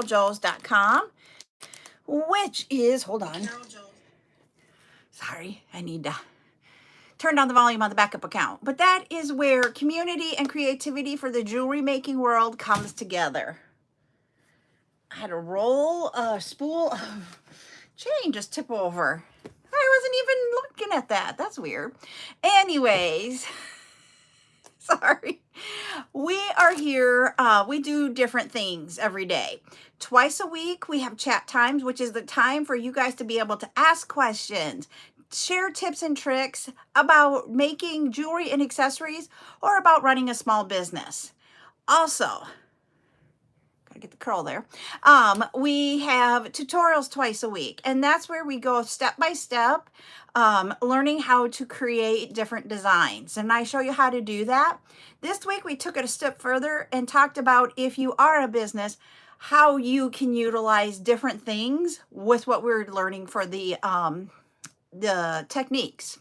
CarolJo's.com, which is, hold on. Sorry, I need to turn down the volume on the backup account. But that is where community and creativity for the jewelry making world comes together. I had to roll a spool of chain just tip over. I wasn't even looking at that. That's weird. Anyways, sorry. We are here. We do different things every day. Twice a week, we have chat times, which is the time for you guys to be able to ask questions, share tips and tricks about making jewelry and accessories, or about running a small business. Also, gotta get the curl there. We have tutorials twice a week, and that's where we go step by step, learning how to create different designs. And I show you how to do that. This week, we took it a step further and talked about, if you are a business, how you can utilize different things with what we're learning for the techniques.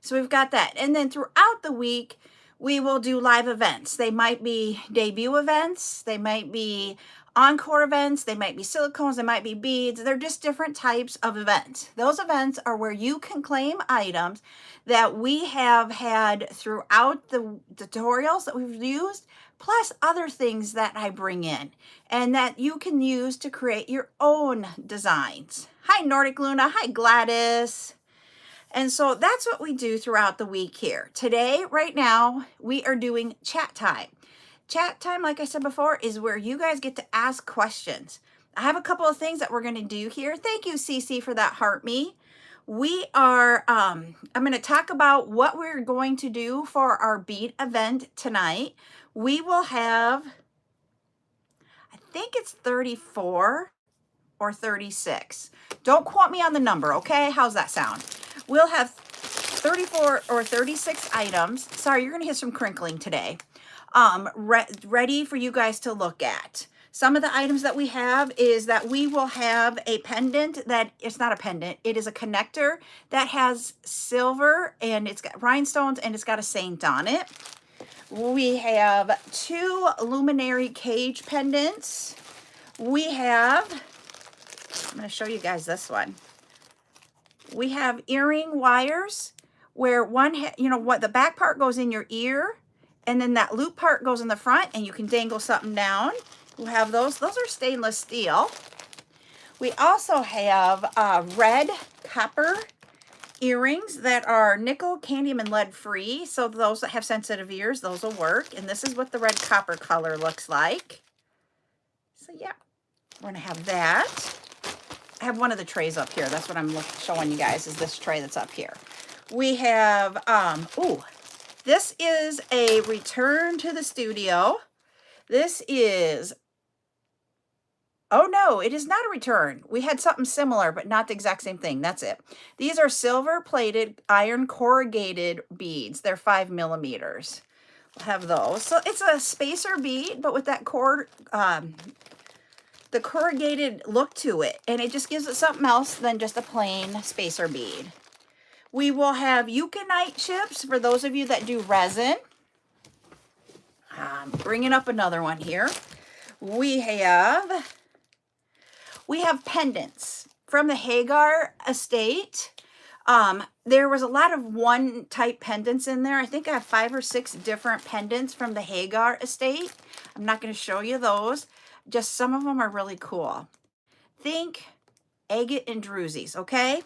So we've got that. And then throughout the week, we will do live events. They might be debut events. They might be encore events. They might be silicones. They might be beads. They're just different types of events. Those events are where you can claim items that we have had throughout the tutorials that we've used, plus other things that I bring in and that you can use to create your own designs. Hi, Nordic Luna. Hi, Gladys. And so that's what we do throughout the week here. Today, right now, we are doing chat time. Chat time, like I said before, is where you guys get to ask questions. I have a couple of things that we're going to do here. Thank you, Cece, for that heart me. We are, I'm going to talk about what we're going to do for our bead event tonight. We will have, I think it's 34 or 36. Don't quote me on the number, okay? How's that sound? We'll have 34 or 36 items. Sorry, you're going to hear some crinkling today. Ready for you guys to look at. Some of the items that we have is that we will have a pendant that, it's not a pendant, it is a connector that has silver and it's got rhinestones and it's got a saint on it. We have 2 luminary cage pendants. We have, I'm going to show you guys this one. We have earring wires where one, you know what, the back part goes in your ear and then that loop part goes in the front and you can dangle something down. We'll have those. Those are stainless steel. We also have red copper earrings that are nickel, cadmium, and lead free. So those that have sensitive ears, those will work. And this is what the red copper color looks like. So yeah, we're gonna have that. I have one of the trays up here. That's what I'm showing you guys, is this tray that's up here. We have, this is a return to the studio. This is, oh no, it is not a return. We had something similar, but not the exact same thing. That's it. These are silver plated iron corrugated beads. They're 5 millimeters. We'll have those. So it's a spacer bead, but with that the corrugated look to it. And it just gives it something else than just a plain spacer bead. We will have eucalyptus chips for those of you that do resin. Bringing up another one here. We have pendants from the Hagar estate. There was a lot of one type pendants in there. I think I have 5 or 6 different pendants from the Hagar estate. I'm not going to show you those. Just some of them are really cool. Think agate and drusies, okay?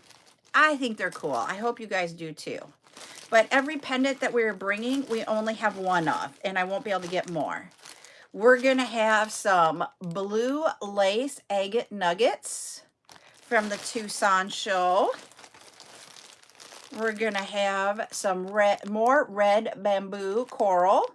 I think they're cool. I hope you guys do too. But every pendant that we're bringing, we only have one of, and I won't be able to get more. We're going to have some blue lace agate nuggets from the Tucson show. We're going to have some more red bamboo coral.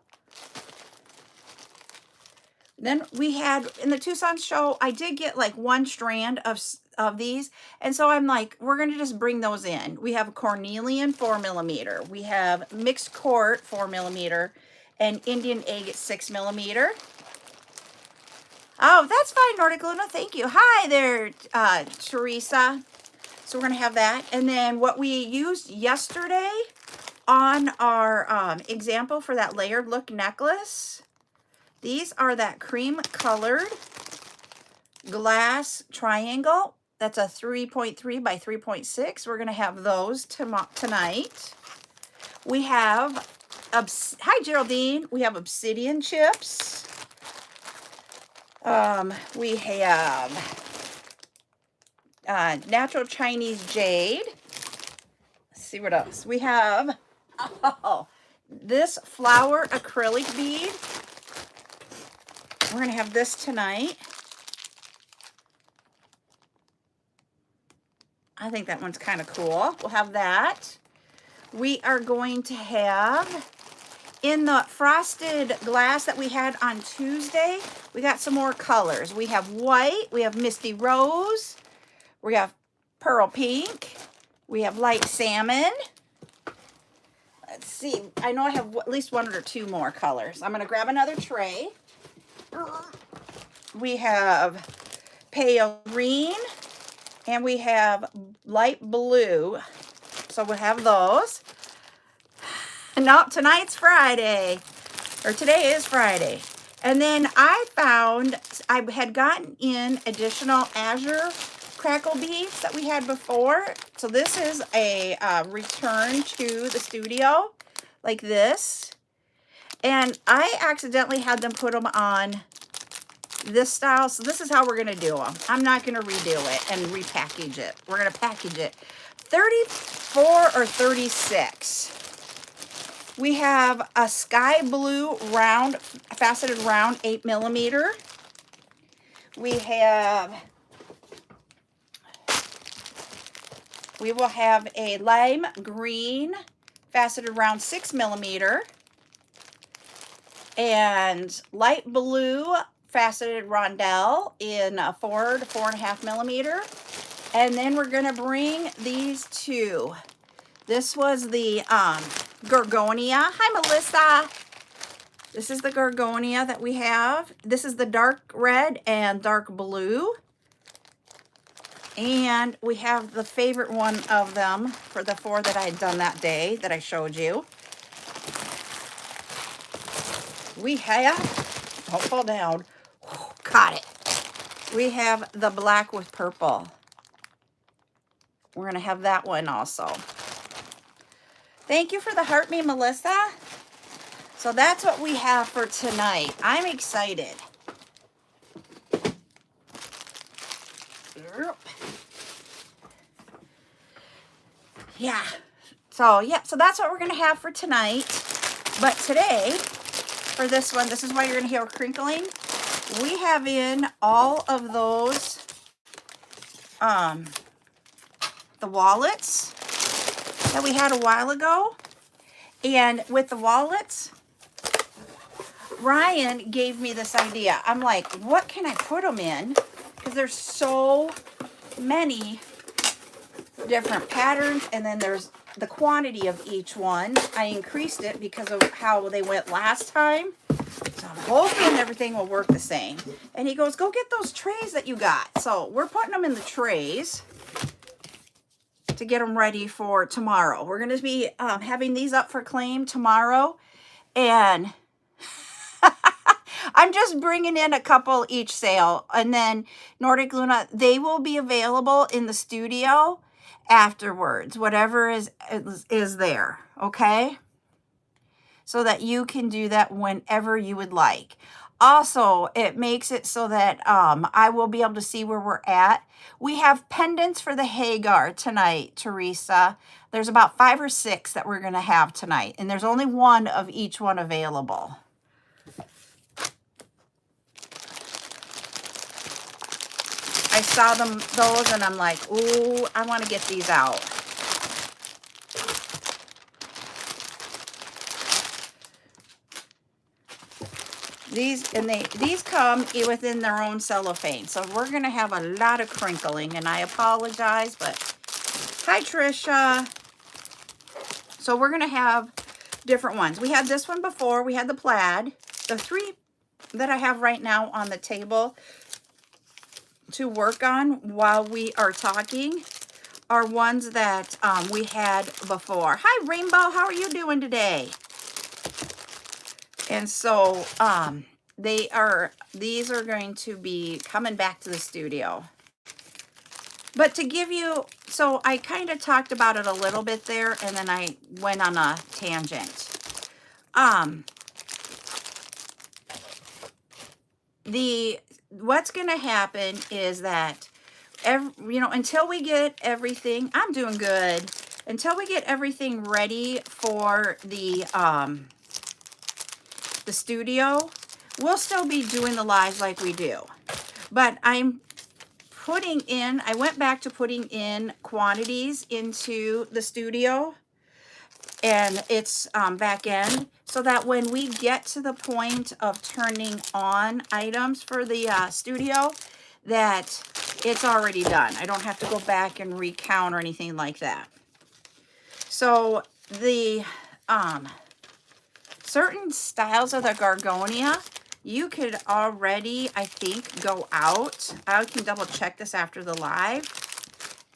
Then we had, in the Tucson show, I did get like 1 strand of these. And so I'm like, we're going to just bring those in. We have cornelian 4 millimeter. We have mixed court 4 millimeter and Indian agate 6 millimeter. Oh, that's fine, Nordic Luna. Thank you. Hi there, Teresa. So we're going to have that. And then what we used yesterday on our example for that layered look necklace, these are that cream colored glass triangle. That's a 3.3 by 3.6. We're going to have those tonight. We have, hi Geraldine, we have obsidian chips. We have natural Chinese jade. Let's see what else. We have, this flower acrylic bead. We're going to have this tonight. I think that one's kind of cool. We'll have that. We are going to have, in the frosted glass that we had on Tuesday, we got some more colors. We have white, we have misty rose, we have pearl pink, we have light salmon. Let's see, I know I have at least one or two more colors. I'm going to grab another tray. We have pale green, and we have light blue. So we'll have those. No, tonight's Friday, or today is Friday. And then I found, I had gotten in additional azure crackle beads that we had before. So this is a return to the studio, like this. And I accidentally had them put them on this style. So this is how we're going to do them. I'm not going to redo it and repackage it. We're going to package it. 34 or 36. We have a sky blue round, faceted round 8mm. We will have a lime green faceted round 6mm. And light blue faceted rondelle in 4 to 4.5mm. And then we're going to bring these two. This was the Gorgonia. Hi, Melissa. This is the Gorgonia that we have. This is the dark red and dark blue. And we have the favorite one of them for the 4 that I had done that day that I showed you. We have, don't fall down, caught it. We have the black with purple. We're going to have that one also. Thank you for the heart me, Melissa. So that's what we have for tonight. I'm excited. Yeah. So that's what we're going to have for tonight. But today, for this one, this is why you're going to hear crinkling. We have in all of those, the wallets that we had a while ago. And with the wallets, Ryan gave me this idea. I'm like, what can I put them in? Because there's so many different patterns, and then there's the quantity of each one. I increased it because of how they went last time. So I'm hoping everything will work the same. And he goes, go get those trays that you got. So we're putting them in the trays to get them ready for tomorrow. We're going to be having these up for claim tomorrow. And I'm just bringing in a couple each sale. And then Nordic Luna, they will be available in the studio afterwards, whatever is there, okay? So that you can do that whenever you would like. Also, it makes it so that I will be able to see where we're at. We have pendants for the Hagar tonight, Teresa. There's about 5 or 6 that we're going to have tonight. And there's only one of each one available. I saw those, and I'm like, ooh, I want to get these out. These come within their own cellophane. So we're going to have a lot of crinkling, and I apologize, but hi, Trisha. So we're going to have different ones. We had this one before. We had the plaid. The 3 that I have right now on the table to work on while we are talking are ones that we had before. Hi, Rainbow. How are you doing today? And so these are going to be coming back to the studio. But to give you, so I kind of talked about it a little bit there, and then I went on a tangent. What's going to happen is that, until we get everything, I'm doing good. Until we get everything ready for the studio, we'll still be doing the lives like we do. But I went back to putting in quantities into the studio and its back end, so that when we get to the point of turning on items for the studio, that it's already done. I don't have to go back and recount or anything like that. So the certain styles of the Gorgonia, you could already, I think, go out. I can double check this after the live,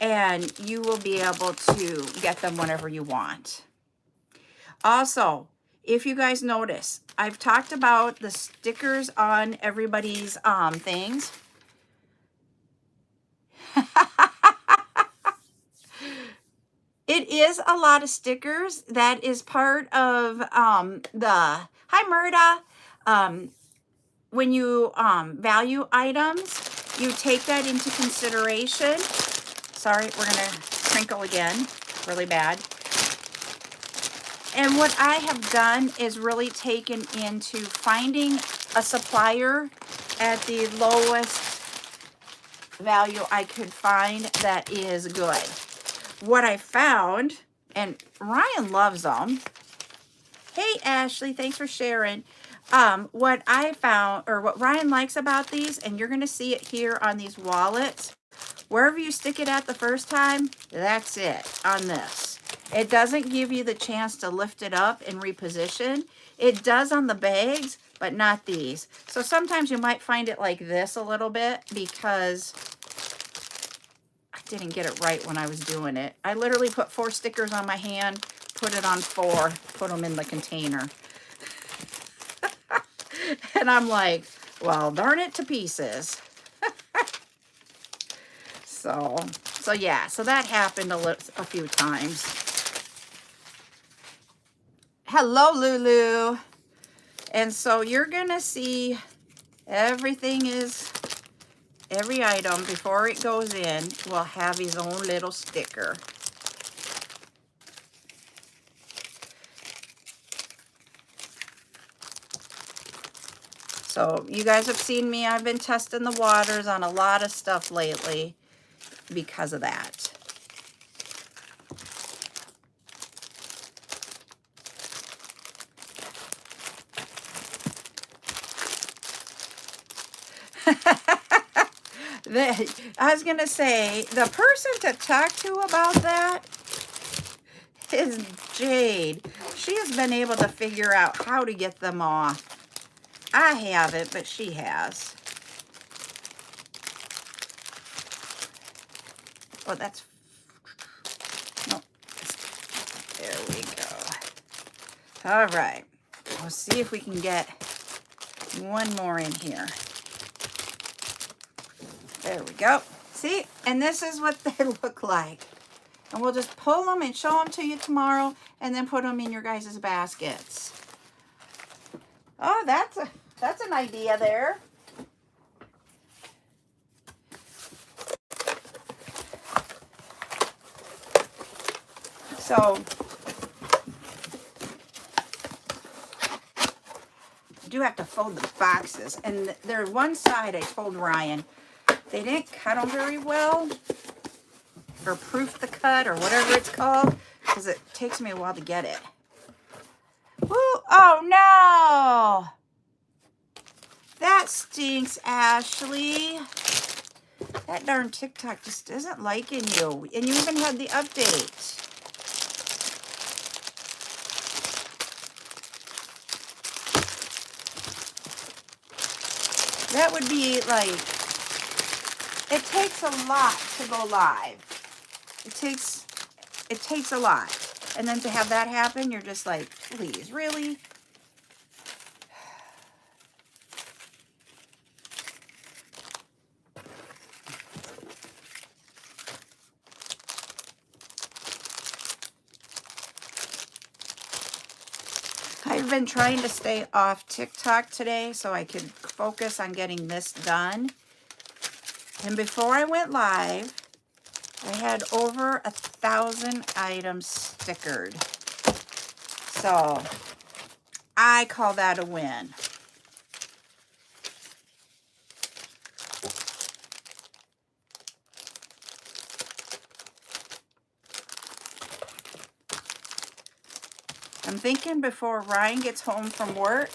and you will be able to get them whenever you want. Also, if you guys notice, I've talked about the stickers on everybody's things. It is a lot of stickers. That is part of hi Murda. When you value items, you take that into consideration. Sorry, we're gonna crinkle again, really bad. And what I have done is really taken into finding a supplier at the lowest value I could find that is good. What I found, and Ryan loves them. Hey, Ashley, thanks for sharing. What I found, or what Ryan likes about these, and you're going to see it here on these wallets, wherever you stick it at the first time, that's it on this. It doesn't give you the chance to lift it up and reposition. It does on the bags, but not these. So sometimes you might find it like this a little bit because I didn't get it right when I was doing it. I literally put 4 stickers on my hand, put it on 4, put them in the container. And I'm like, well, darn it to pieces. So yeah, so that happened a few times. Hello, Lulu. And so you're gonna see every item before it goes in will have his own little sticker. So you guys have seen me, I've been testing the waters on a lot of stuff lately because of that. I was going to say, the person to talk to about that is Jade. She has been able to figure out how to get them off. I haven't, but she has. Oh, that's... No. There we go. All right. We'll see if we can get one more in here. There we go. See? And this is what they look like. And we'll just pull them and show them to you tomorrow, and then put them in your guys' baskets. Oh, that's an idea there. So I do have to fold the boxes, and there's one side I told Ryan they didn't cut them very well, or proof the cut, or whatever it's called, because it takes me a while to get it. Woo! Oh no! That stinks, Ashley. That darn TikTok just isn't liking you, and you even had the update. That would be like, it takes a lot to go live. It takes a lot. And then to have that happen, you're just like, please, really? I've been trying to stay off TikTok today so I could focus on getting this done. And before I went live, I had over 1,000 items stickered. So I call that a win. I'm thinking before Ryan gets home from work,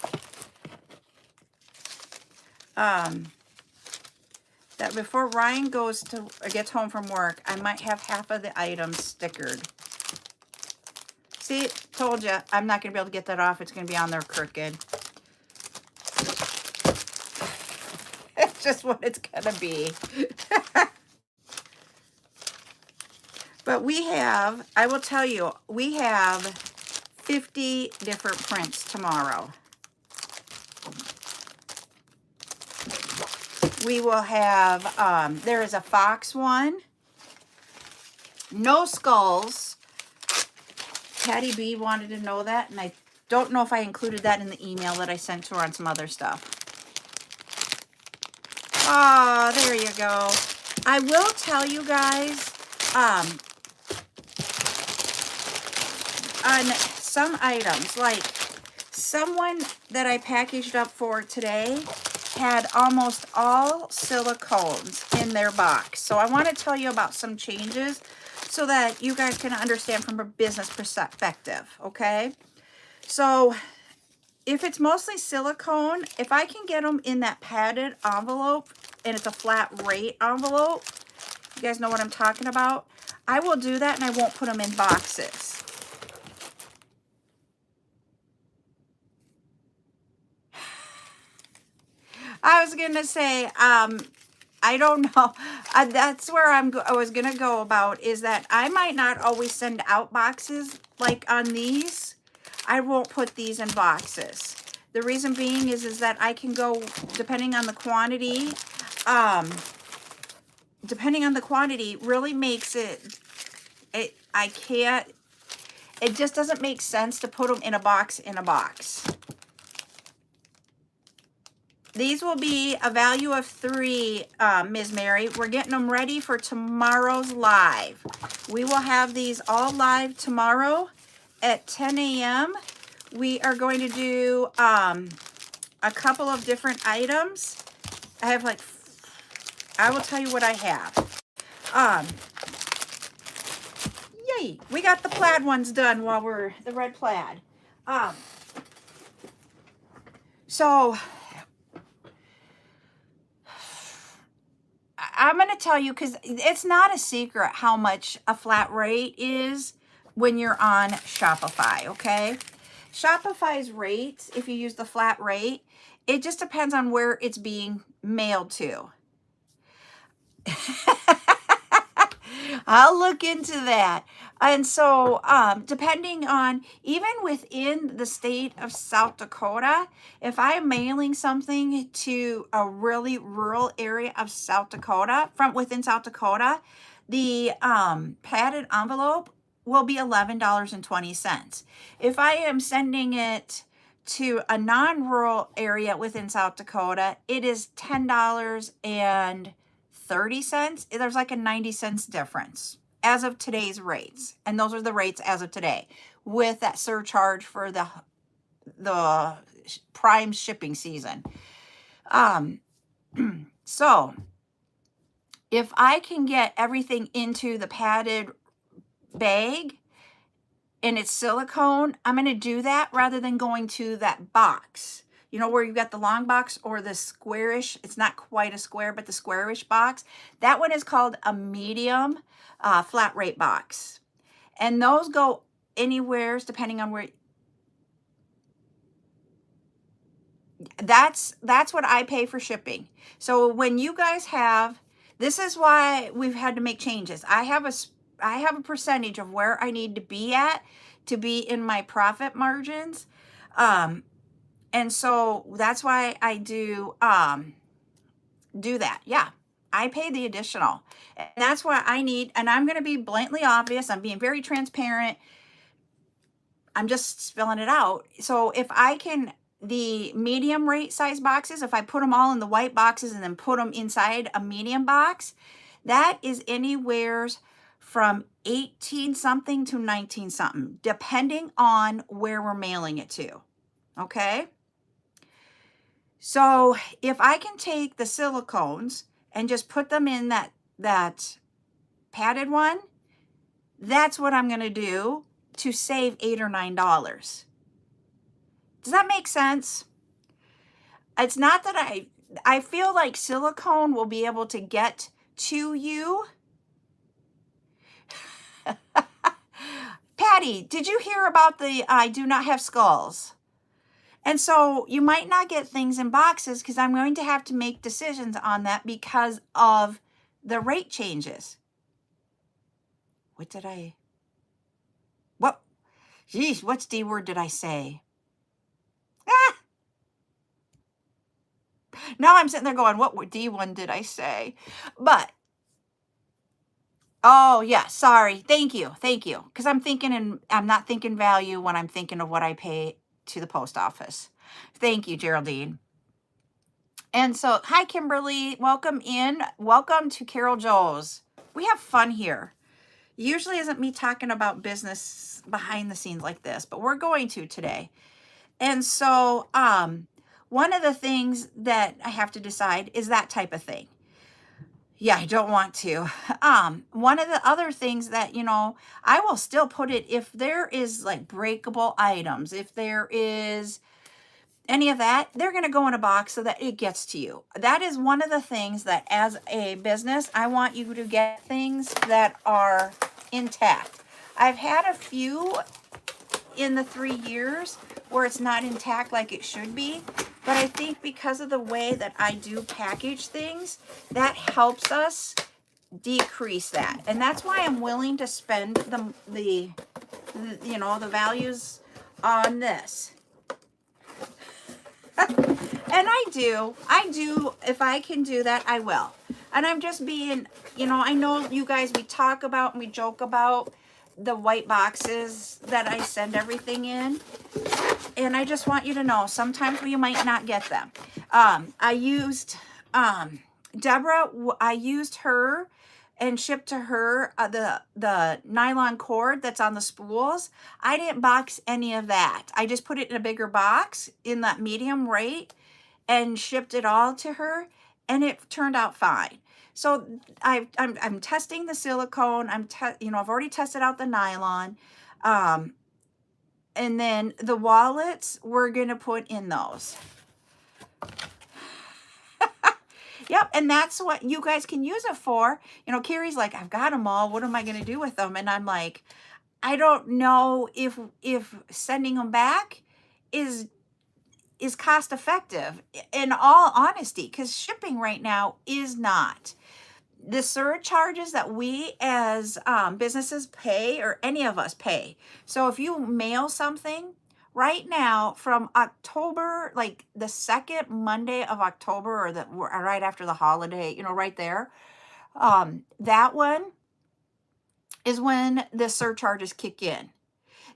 that before Ryan gets home from work, I might have half of the items stickered. See, told you, I'm not going to be able to get that off. It's going to be on there crooked. It's just what it's going to be. But we have, I will tell you, we have 50 different prints tomorrow. We will have, there is a fox one. No skulls. Patty B wanted to know that, and I don't know if I included that in the email that I sent to her on some other stuff. Oh, there you go. I will tell you guys, on some items, like someone that I packaged up for today had almost all silicones in their box. So I want to tell you about some changes so that you guys can understand from a business perspective, okay? So if it's mostly silicone, if I can get them in that padded envelope and it's a flat rate envelope, you guys know what I'm talking about, I will do that and I won't put them in boxes. I was going to say, I don't know. That's where I was going to go about, is that I might not always send out boxes like on these. I won't put these in boxes. The reason being is that I can go, depending on the quantity, really makes it just doesn't make sense to put them in a box These will be a value of 3, Ms. Mary. We're getting them ready for tomorrow's live. We will have these all live tomorrow at 10 a.m. We are going to do a couple of different items. I have I will tell you what I have. Yay, we got the plaid ones done while the red plaid. So I'm going to tell you, because it's not a secret how much a flat rate is when you're on Shopify, okay? Shopify's rates, if you use the flat rate, it just depends on where it's being mailed to. I'll look into that. And so, depending on, even within the state of South Dakota, if I am mailing something to a really rural area of South Dakota, from within South Dakota, the padded envelope will be $11.20. If I am sending it to a non-rural area within South Dakota, it is $10.30. There's like a 90 cents difference as of today's rates. And those are the rates as of today with that surcharge for the prime shipping season. So if I can get everything into the padded bag and it's silicone, I'm going to do that rather than going to that box. You know, where you've got the long box or the squarish, it's not quite a square, but the squarish box. That one is called a medium flat rate box. And those go anywhere depending on where. That's what I pay for shipping. So when you guys have, this is why we've had to make changes. I have a percentage of where I need to be at to be in my profit margins. And so that's why I do that. Yeah, I pay the additional. And that's why I need, and I'm going to be blatantly obvious. I'm being very transparent. I'm just spelling it out. So if I can, the medium rate size boxes, if I put them all in the white boxes and then put them inside a medium box, that is anywhere from 18 something to 19 something, depending on where we're mailing it to. Okay. So if I can take the silicones and just put them in that padded one, that's what I'm going to do to save $8 or $9. Does that make sense? It's not that I feel like silicone will be able to get to you. Patty, did you hear about the I do not have skulls? And so you might not get things in boxes because I'm going to have to make decisions on that because of the rate changes. What? Geez, what's D word did I say? Ah! Now I'm sitting there going, what D1 did I say? But, oh yeah, sorry. Thank you. Because I'm not thinking value when I'm thinking of what I pay to the post office. Thank you, Geraldine. And so, hi, Kimberly. Welcome in. Welcome to CarolJo's. We have fun here. Usually isn't me talking about business behind the scenes like this, but we're going to today. And so, one of the things that I have to decide is that type of thing. Yeah, I don't want to. One of the other things that, I will still put it, if there is like breakable items, if there is any of that, they're going to go in a box so that it gets to you. That is one of the things that as a business, I want you to get things that are intact. I've had a few in the 3 years where it's not intact like it should be, but I think because of the way that I do package things, that helps us decrease that. And that's why I'm willing to spend the values on this. And I do, if I can do that, I will. And I'm just being, I know you guys, we talk about and we joke about the white boxes that I send everything in. And I just want you to know, sometimes you might not get them. I used, Deborah, I used her and shipped to her the nylon cord that's on the spools. I didn't box any of that. I just put it in a bigger box in that medium rate and shipped it all to her, and it turned out fine. So I'm testing the silicone. I've already tested out the nylon, and then the wallets we're gonna put in those. Yep, and that's what you guys can use it for. Carrie's like, I've got them all. What am I going to do with them? And I'm like, I don't know if sending them back is cost effective, in all honesty, because shipping right now is not. The surcharges that we as businesses pay, or any of us pay. So if you mail something right now from October, like the second Monday of October, or right after the holiday, right there, that one is when the surcharges kick in.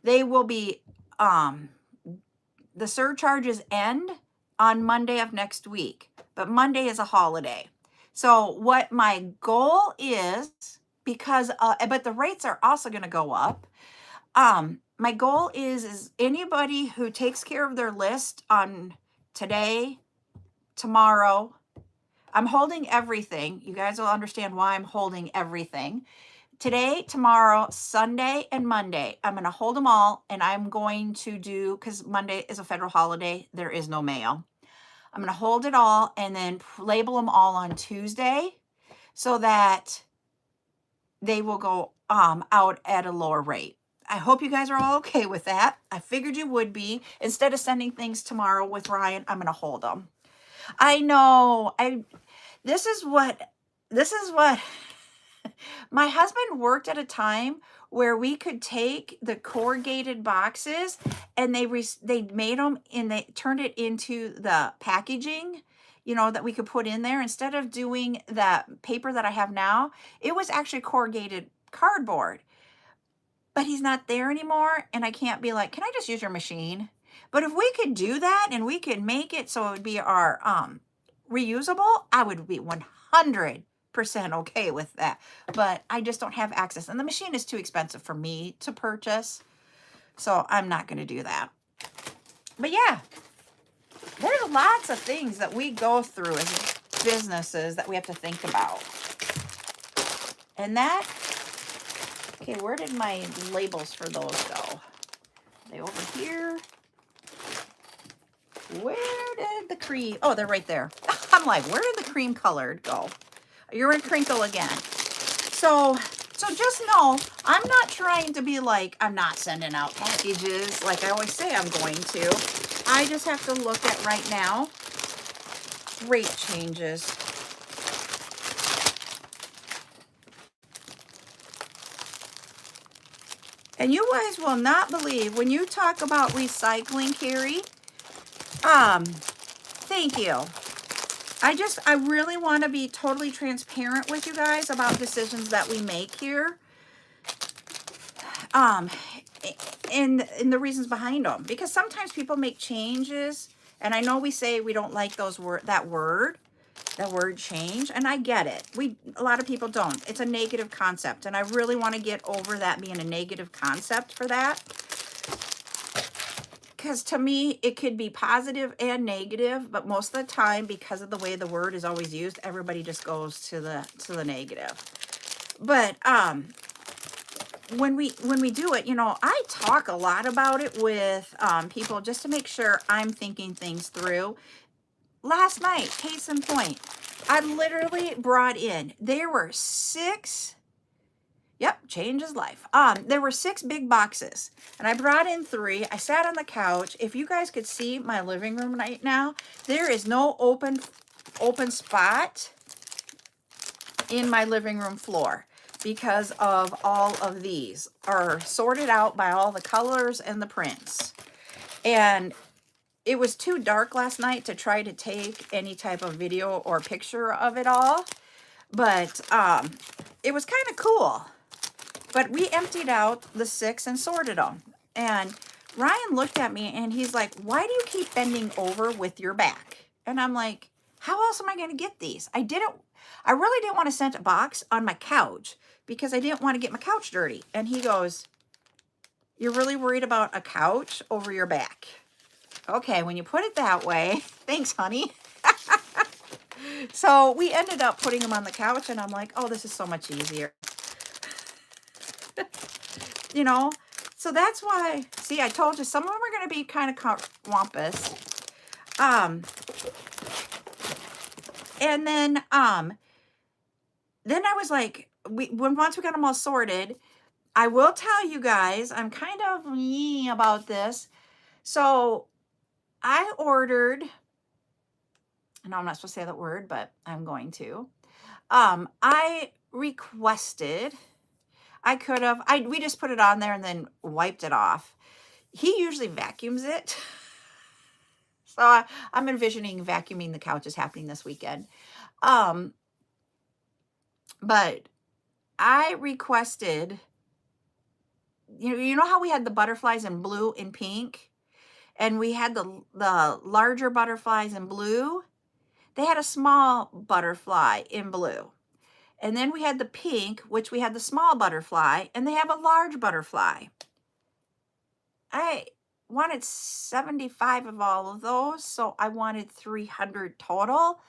They will be, the surcharges end on Monday of next week, but Monday is a holiday. So what my goal is, but the rates are also going to go up. My goal is anybody who takes care of their list on today, tomorrow, I'm holding everything. You guys will understand why I'm holding everything. Today, tomorrow, Sunday, and Monday, I'm going to hold them all, and I'm going to do, because Monday is a federal holiday, there is no mail. I'm going to hold it all and then label them all on Tuesday so that they will go out at a lower rate. I hope you guys are all okay with that. I figured you would be. Instead of sending things tomorrow with Ryan, I'm going to hold them. I know. This is what my husband worked at a time where we could take the corrugated boxes and they made them and they turned it into the packaging, that we could put in there. Instead of doing that paper that I have now, it was actually corrugated cardboard. but he's not there anymore. And I can't be like, can I just use your machine? But if we could do that and we could make it so it would be our reusable, I would be 100% okay with that. But I just don't have access. And the machine is too expensive for me to purchase. So I'm not going to do that. But yeah, there's lots of things that we go through as businesses that we have to think about. And that, okay, where did my labels for those go? Are they over here? Where did the cream, oh, they're right there. I'm like, where did the cream colored go? You're in crinkle again. So just know, I'm not trying to be like, I'm not sending out packages like I always say I'm going to. I just have to look at right now, rate changes. And you guys will not believe when you talk about recycling, Carrie. Thank you. I really want to be totally transparent with you guys about decisions that we make here. And the reasons behind them, because sometimes people make changes, and I know we say we don't like that word change, and I get it. A lot of people don't. It's a negative concept, and I really want to get over that being a negative concept for that. Because to me, it could be positive and negative, but most of the time, because of the way the word is always used, everybody just goes to the negative. But when we do it, you know, I talk a lot about it with people just to make sure I'm thinking things through. Last night, case in point, I literally brought in, there were 6, yep, change is life. There were 6 big boxes, and I brought in 3. I sat on the couch. If you guys could see my living room right now, there is no open spot in my living room floor because of all of these are sorted out by all the colors and the prints. And it was too dark last night to try to take any type of video or picture of it all, but it was kind of cool. But we emptied out the 6 and sorted them. And Ryan looked at me and he's like, why do you keep bending over with your back? And I'm like, how else am I going to get these? I really didn't want to send a box on my couch because I didn't want to get my couch dirty. And he goes, you're really worried about a couch over your back? Okay, when you put it that way, thanks, honey. So we ended up putting them on the couch, and I'm like, oh, this is so much easier. You know, so that's why, see, I told you some of them are going to be kind of wampus. And then I was like, once we got them all sorted, I will tell you guys, I'm kind of about this. So I ordered, I know I'm not supposed to say that word, but I'm going to. I requested, we just put it on there and then wiped it off. He usually vacuums it. So I'm envisioning vacuuming the couches happening this weekend. But I requested, you know how we had the butterflies in blue and pink, and we had the larger butterflies in blue? They had a small butterfly in blue. And then we had the pink, which we had the small butterfly, and they have a large butterfly. I wanted 75 of all of those, so I wanted 300 total.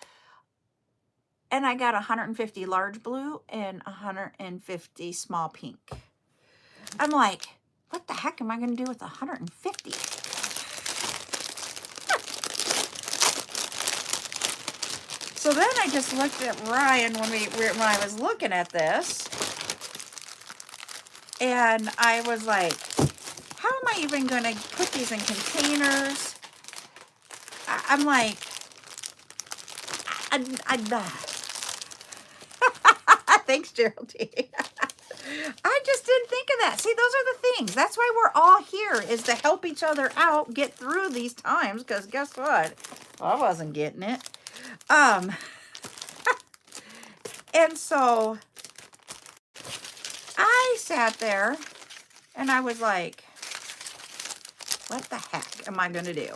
And I got 150 large blue and 150 small pink. I'm like, what the heck am I going to do with 150? So then I just looked at Ryan when I was looking at this, and I was like, how am I even going to put these in containers? I'm like, thanks, Geraldine. I just didn't think of that. See, those are the things. That's why we're all here, is to help each other out, get through these times, because guess what? Well, I wasn't getting it. And so I sat there And I was like, what the heck am I going to do?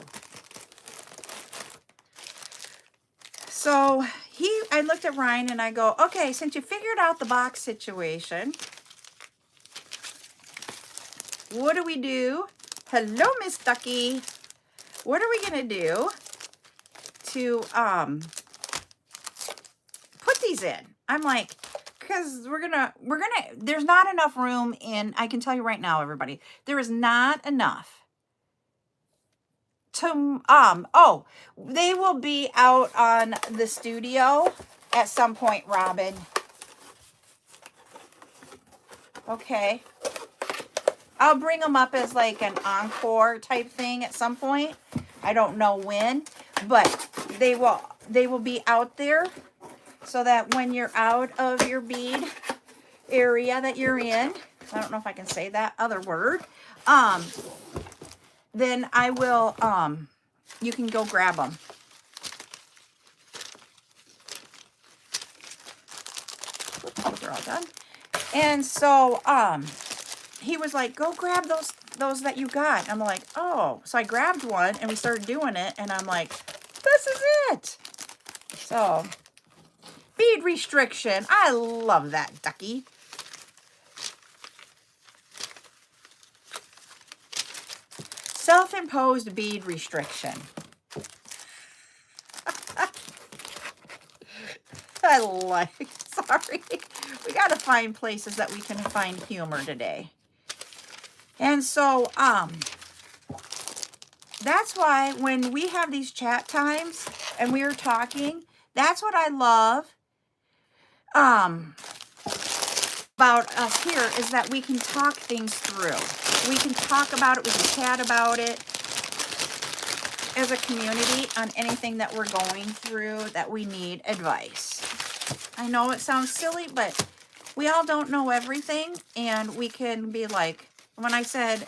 So I looked at Ryan and I go, okay, since you figured out the box situation, what do we do? Hello, Miss Ducky. What are we going to do to put these in? I'm like, because we're gonna, there's not enough room in, I can tell you right now, everybody, there is not enough to, oh, they will be out on the studio at some point, Robin. Okay. I'll bring them up as like an encore type thing at some point. I don't know when, but they will be out there so that when you're out of your bead area that you're in, I don't know if I can say that other word, then I will, you can go grab them. Those are all done. And so, he was like, go grab those that you got. And I'm like, oh. So I grabbed one and we started doing it. And I'm like, this is it. So, bead restriction. I love that, Ducky. Self-imposed bead restriction. Sorry. We got to find places that we can find humor today. And so, that's why when we have these chat times and we are talking, that's what I love about us here, is that we can talk things through. We can talk about it, we can chat about it as a community on anything that we're going through that we need advice. I know it sounds silly, but we all don't know everything, and we can be like, when I said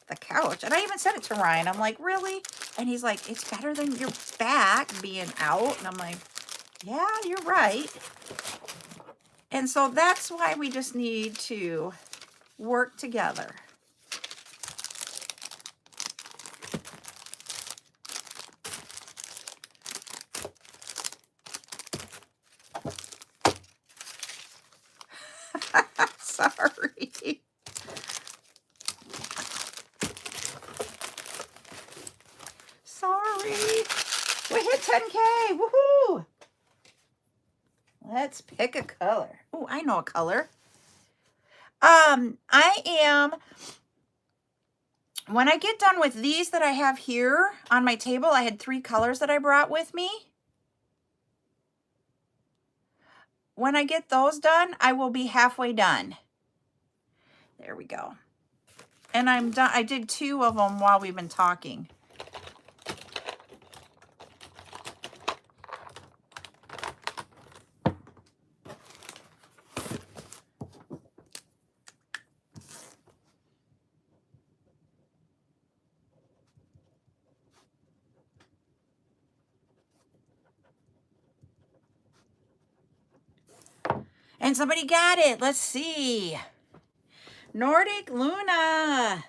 the couch, and I even said it to Ryan, I'm like, really? And he's like, it's better than your back being out. And I'm like, yeah, you're right. And so that's why we just need to work together. Sorry. Sorry. We hit 10K. Woohoo. Let's pick a color. Oh, I know a color. When I get done with these that I have here on my table, I had 3 colors that I brought with me. When I get those done, I will be halfway done. There we go. And I'm done. I did 2 of them while we've been talking. And somebody got it. Let's see. Nordic Luna.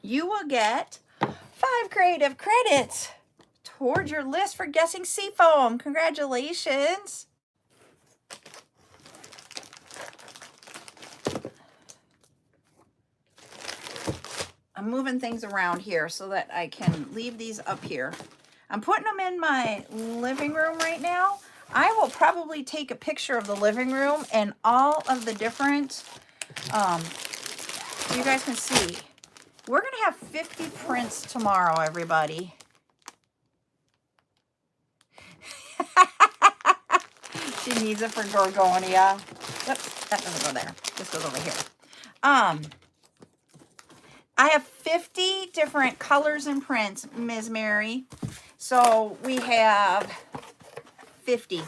You will get 5 creative credits towards your list for guessing seafoam. Congratulations. I'm moving things around here so that I can leave these up here. I'm putting them in my living room right now. I will probably take a picture of the living room and all of the different, you guys can see. We're going to have 50 prints tomorrow, everybody. She needs it for Gorgonia. Oops, that doesn't go there. This goes over here. I have 50 different colors and prints, Ms. Mary. So we have 50.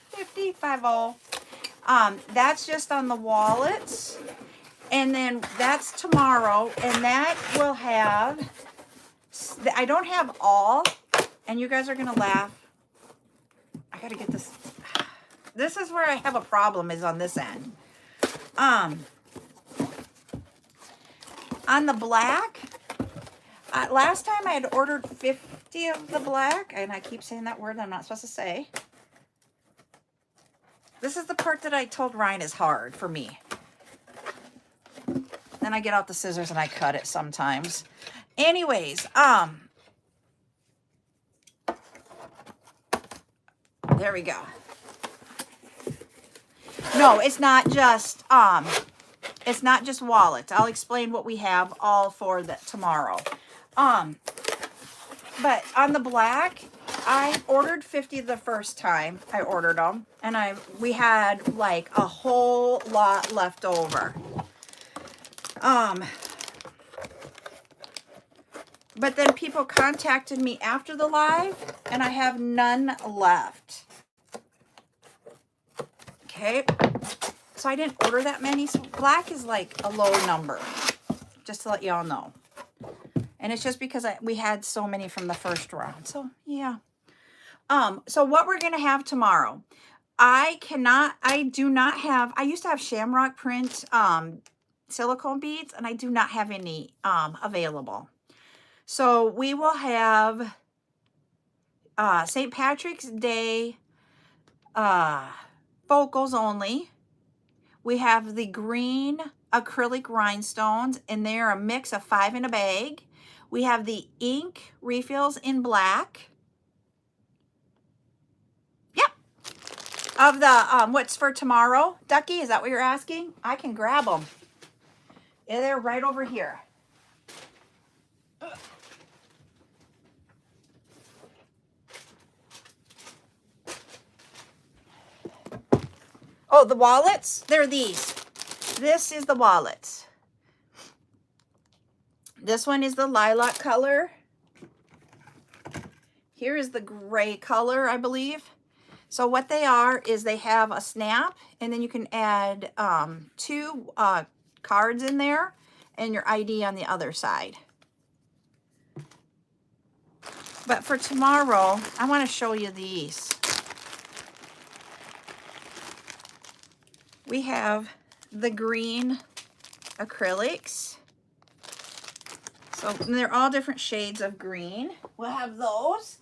50. That's just on the wallets. And then that's tomorrow. And that will have, I don't have all. And you guys are going to laugh. I got to get this. This is where I have a problem, is on this end. On the black, last time I had ordered 50 of the black, and I keep saying that word I'm not supposed to say. This is the part that I told Ryan is hard for me. Then I get out the scissors and I cut it sometimes. Anyways, there we go. No, it's not just wallets. I'll explain what we have all for tomorrow. But on the black, I ordered 50 the first time I ordered them, and we had like a whole lot left over. But then people contacted me after the live, and I have none left. Okay, so I didn't order that many. So black is like a low number, just to let y'all know. And it's just because we had so many from the first round. So yeah. So what we're gonna have tomorrow, I do not have. I used to have shamrock print silicone beads, and I do not have any available. So we will have St. Patrick's Day focals only. We have the green acrylic rhinestones, and they're a mix of 5 in a bag. We have the ink refills in black. Yep. Of the, what's for tomorrow, Ducky? Is that what you're asking? I can grab them. Yeah, they're right over here. Oh, the wallets? They're these. This is the wallets. This one is the lilac color. Here is the gray color, I believe. So what they are is they have a snap, and then you can add 2 cards in there and your ID on the other side. But for tomorrow, I want to show you these. We have the green acrylics. So they're all different shades of green. We'll have those.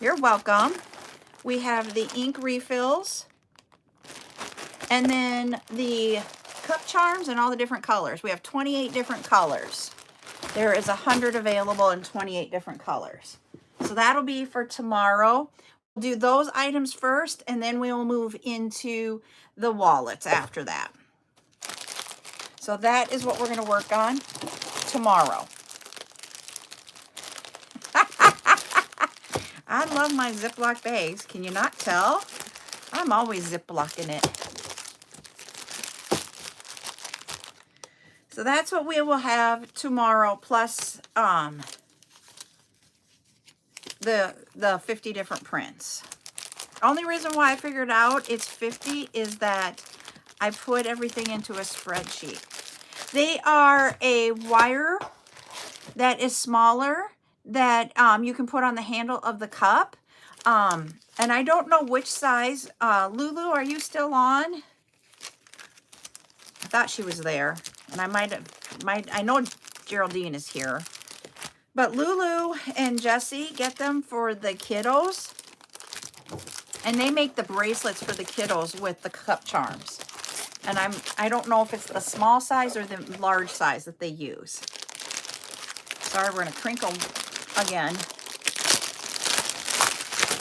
You're welcome. We have the ink refills. And then the cup charms and all the different colors. We have 28 different colors. There is 100 available in 28 different colors. So that'll be for tomorrow. We'll do those items first, and then we will move into the wallets after that. So that is what we're going to work on tomorrow. I love my Ziploc bags. Can you not tell? I'm always Ziplocking it. So that's what we will have tomorrow, plus the 50 different prints. Only reason why I figured out it's 50 is that I put everything into a spreadsheet. They are a wire that is smaller that you can put on the handle of the cup. And I don't know which size. Lulu, are you still on? I thought she was there. And I know Geraldine is here. But Lulu and Jessie get them for the kiddos. And they make the bracelets for the kiddos with the cup charms. And I don't know if it's the small size or the large size that they use. Sorry, we're going to crinkle again.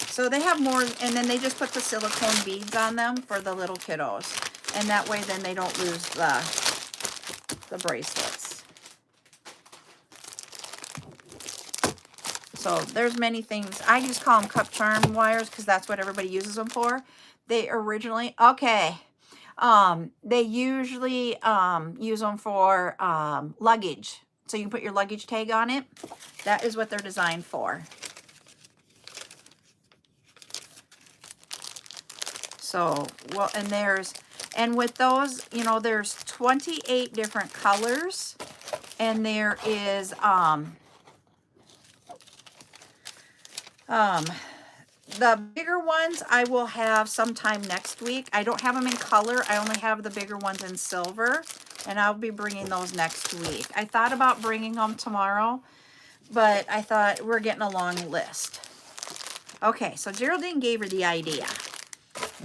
So they have more, and then they just put the silicone beads on them for the little kiddos. And that way then they don't lose the bracelets. So there's many things. I just call them cup charm wires because that's what everybody uses them for. They originally, okay. They usually use them for luggage. So you can put your luggage tag on it. That is what they're designed for. So, well, and with those, you know, there's 28 different colors. And there is, The bigger ones I will have sometime next week. I don't have them in color. I only have the bigger ones in silver, and I'll be bringing those next week. I thought about bringing them tomorrow, but I thought we're getting a long list. Okay, so Geraldine gave her the idea.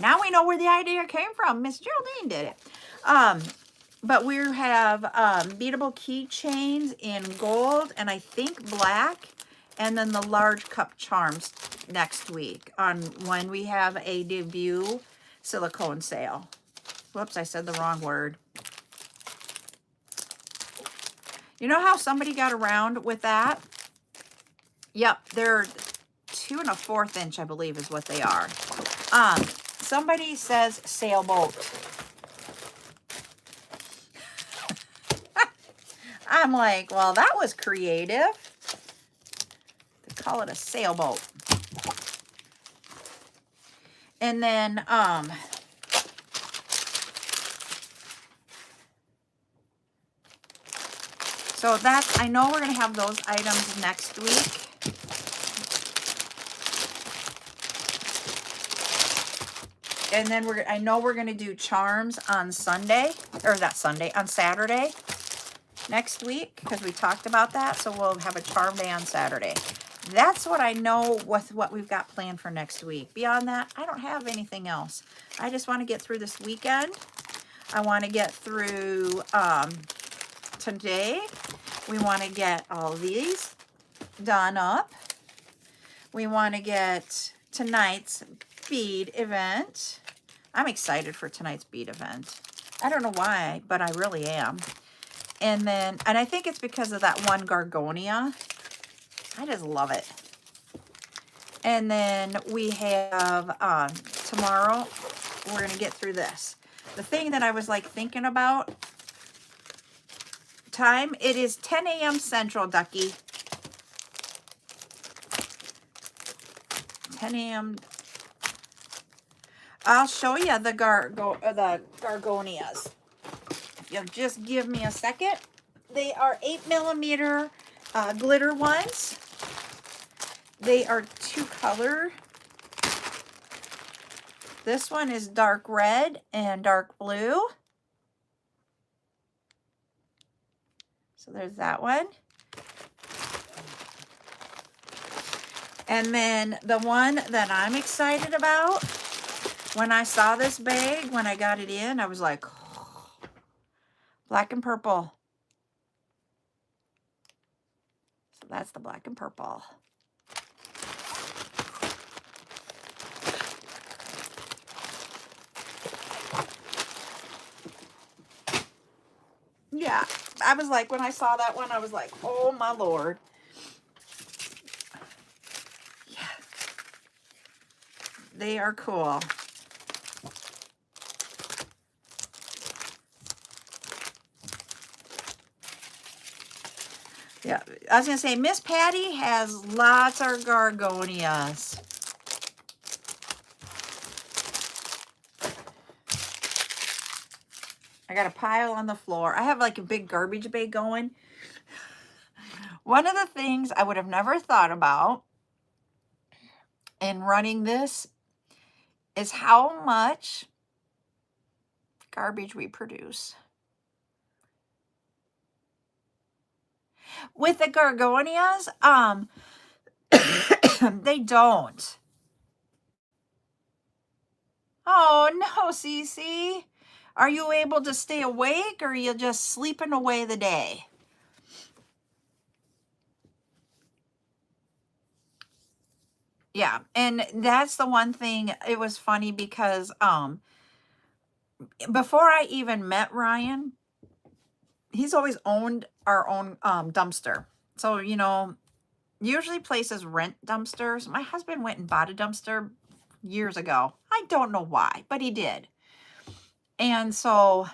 Now we know where the idea came from. Miss Geraldine did it. But we have beadable keychains in gold and I think black, and then the large cup charms next week on when we have a debut silicone sale. Whoops, I said the wrong word. You know how somebody got around with that? Yep, they're 2 1/4 inch, I believe is what they are. Somebody says sailboat. I'm like, well, that was creative. They call it a sailboat. And then, so that's, I know we're going to have those items next week. And then I know we're going to do charms on Sunday, or not Sunday, on Saturday next week, because we talked about that. So we'll have a charm day on Saturday. That's what I know with what we've got planned for next week. Beyond that, I don't have anything else. I just want to get through this weekend. I want to get through today. We want to get all these done up. We want to get tonight's bead event. I'm excited for tonight's bead event. I don't know why, but I really am. And I think it's because of that one Gorgonia. I just love it. And then we have tomorrow, we're going to get through this. The thing that I was like thinking about time, it is 10 a.m. Central, Ducky. 10 a.m. I'll show you the Gorgonias. If you'll just give me a second. They are 8mm glitter ones. They are 2 color. This one is dark red and dark blue. So there's that one. And then the one that I'm excited about, when I saw this bag, when I got it in, I was like, oh, black and purple. So that's the black and purple. Yeah, I was like, when I saw that one, I was like, oh my Lord. Yeah. They are cool. Yeah, I was going to say, Miss Patty has lots of Gorgonias. I got a pile on the floor. I have like a big garbage bag going. One of the things I would have never thought about in running this is how much garbage we produce. With the Gorgonias, they don't. Oh no, Cece. Are you able to stay awake, or are you just sleeping away the day? Yeah, and that's the one thing. It was funny because before I even met Ryan, he's always owned our own dumpster. So, you know, usually places rent dumpsters. My husband went and bought a dumpster years ago. I don't know why, but he did. And so,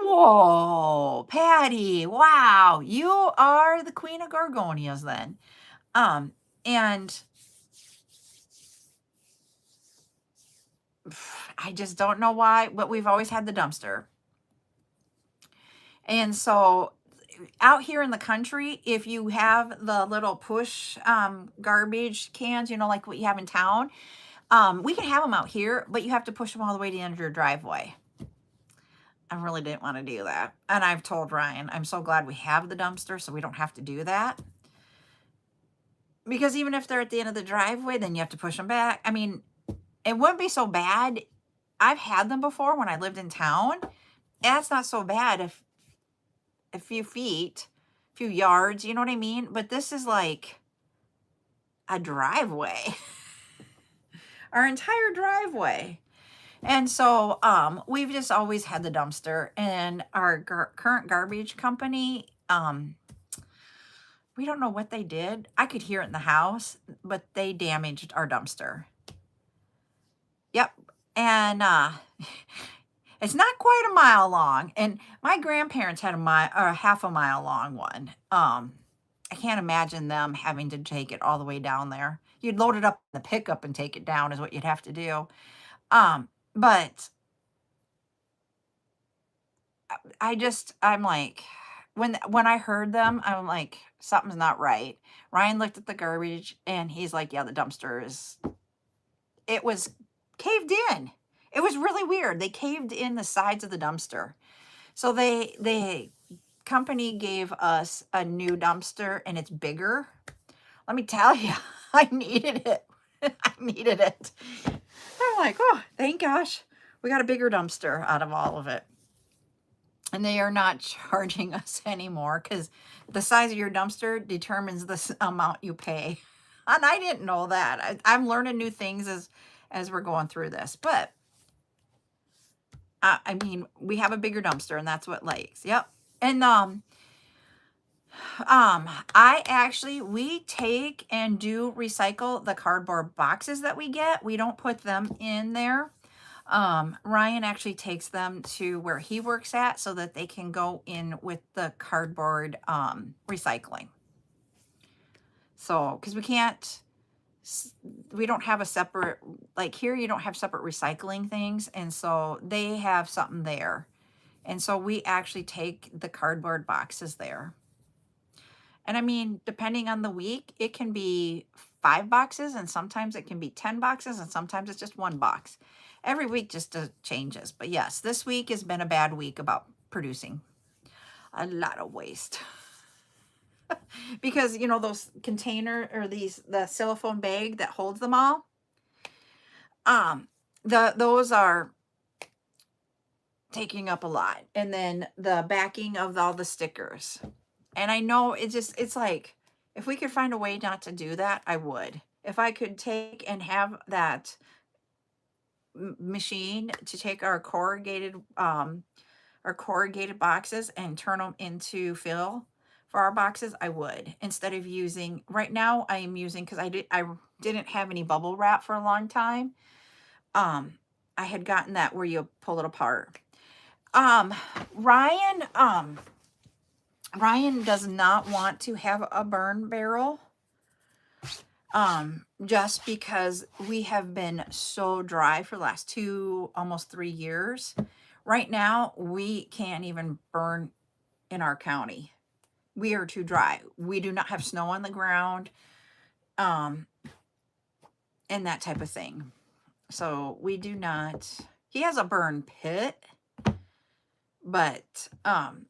whoa, Patty, wow, you are the queen of Gorgonias then. And I just don't know why, but we've always had the dumpster. And so out here in the country, if you have the little push garbage cans, you know, like what you have in town, we can have them out here, but you have to push them all the way to the end of your driveway. I really didn't want to do that. And I've told Ryan, I'm so glad we have the dumpster so we don't have to do that. Because even if they're at the end of the driveway, then you have to push them back. I mean, it wouldn't be so bad. I've had them before when I lived in town. That's not so bad if a few feet, a few yards, you know what I mean? But this is like a driveway. Our entire driveway. And so we've just always had the dumpster, and our current garbage company, we don't know what they did. I could hear it in the house, but they damaged our dumpster. Yep. And it's not quite a mile long. And my grandparents had a half a mile long one. I can't imagine them having to take it all the way down there. You'd load it up in the pickup and take it down is what you'd have to do. But I'm like, when I heard them, I'm like, something's not right. Ryan looked at the garbage and he's like, yeah, the dumpster it was caved in. It was really weird. They caved in the sides of the dumpster. So the company gave us a new dumpster, and it's bigger. Let me tell you, I needed it. I needed it. I'm like, oh, thank gosh. We got a bigger dumpster out of all of it. And they are not charging us anymore because the size of your dumpster determines the amount you pay. And I didn't know that. I'm learning new things as we're going through this. But, I mean, we have a bigger dumpster, and that's what likes. Yep. And we take and do recycle the cardboard boxes that we get. We don't put them in there. Ryan actually takes them to where he works at so that they can go in with the cardboard recycling. So, because we don't have a separate, like here you don't have separate recycling things, and so they have something there. And so we actually take the cardboard boxes there. And I mean, depending on the week, it can be 5 boxes, and sometimes it can be 10 boxes, and sometimes it's just 1 box. Every week just changes. But yes, this week has been a bad week about producing a lot of waste. Because, you know, those container or the cellophane bag that holds them all, those are taking up a lot. And then the backing of all the stickers. And I know it's like, if we could find a way not to do that, I would. If I could take and have that machine to take our corrugated boxes and turn them into fill for our boxes, I would. Instead of using, right now I am using, because I didn't have any bubble wrap for a long time. I had gotten that where you pull it apart. Ryan does not want to have a burn barrel. Just because we have been so dry for the last 2, almost 3 years. Right now, we can't even burn in our county. We are too dry. We do not have snow on the ground, and that type of thing. So we do not, he has a burn pit, but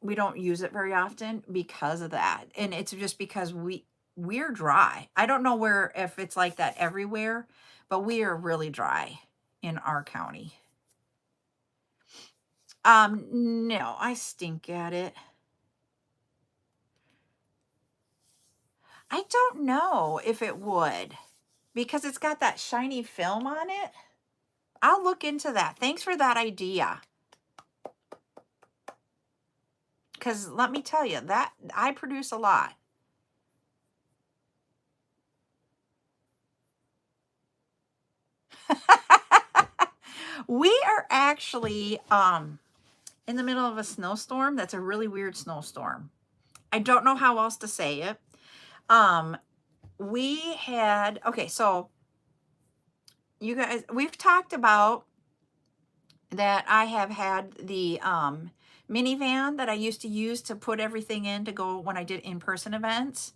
we don't use it very often because of that. And it's just because we're dry. I don't know if it's like that everywhere, but we are really dry in our county. No, I stink at it. I don't know if it would, because it's got that shiny film on it. I'll look into that. Thanks for that idea. Because let me tell you, that I produce a lot. We are actually in the middle of a snowstorm. That's a really weird snowstorm. I don't know how else to say it. Okay, so you guys, we've talked about that I have had the minivan that I used to use to put everything in to go when I did in-person events.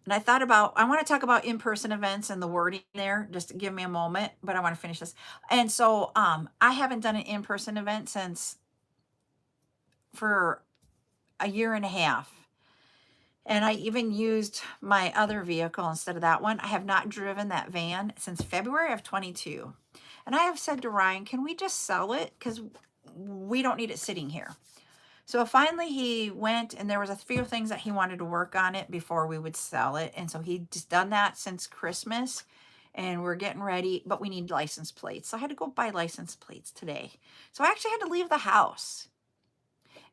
And I thought about, I want to talk about in-person events and the wording there. Just give me a moment, but I want to finish this. And so I haven't done an in-person event for a year and a half. And I even used my other vehicle instead of that one. I have not driven that van since February of 22. And I have said to Ryan, can we just sell it? Because we don't need it sitting here. So finally he went, and there was a few things that he wanted to work on it before we would sell it. And so he'd just done that since Christmas, and we're getting ready, but we need license plates. So I had to go buy license plates today. So I actually had to leave the house.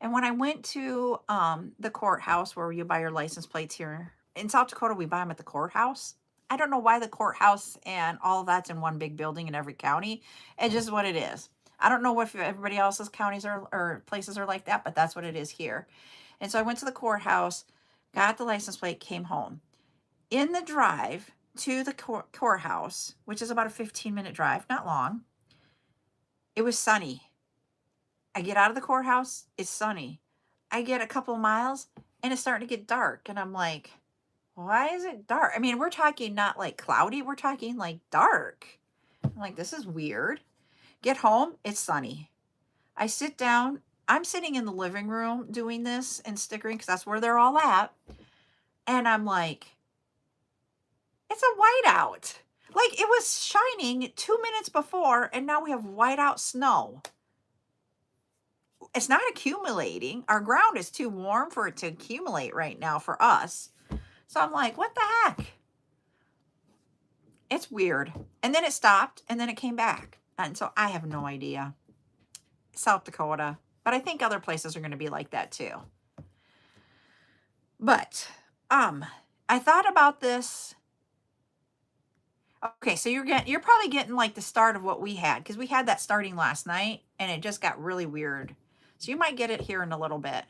And when I went to the courthouse where you buy your license plates here in South Dakota, we buy them at the courthouse. I don't know why the courthouse and all of that's in one big building in every county. It's just what it is. I don't know if everybody else's counties or places are like that, but that's what it is here. And so I went to the courthouse, got the license plate, came home. In the drive to the courthouse, which is about a 15-minute drive, not long, it was sunny. I get out of the courthouse, it's sunny. I get a couple miles and it's starting to get dark. And I'm like, why is it dark? I mean, we're talking not like cloudy, we're talking like dark. I'm like, this is weird. Get home, it's sunny. I sit down, I'm sitting in the living room doing this and stickering because that's where they're all at. And I'm like, it's a whiteout. Like it was shining 2 minutes before and now we have whiteout snow. It's not accumulating. Our ground is too warm for it to accumulate right now for us. So I'm like, what the heck? It's weird. And then it stopped and then it came back. And so I have no idea. South Dakota. But I think other places are going to be like that too. But I thought about this. Okay, so you're probably getting like the start of what we had, because we had that starting last night and it just got really weird. So you might get it here in a little bit.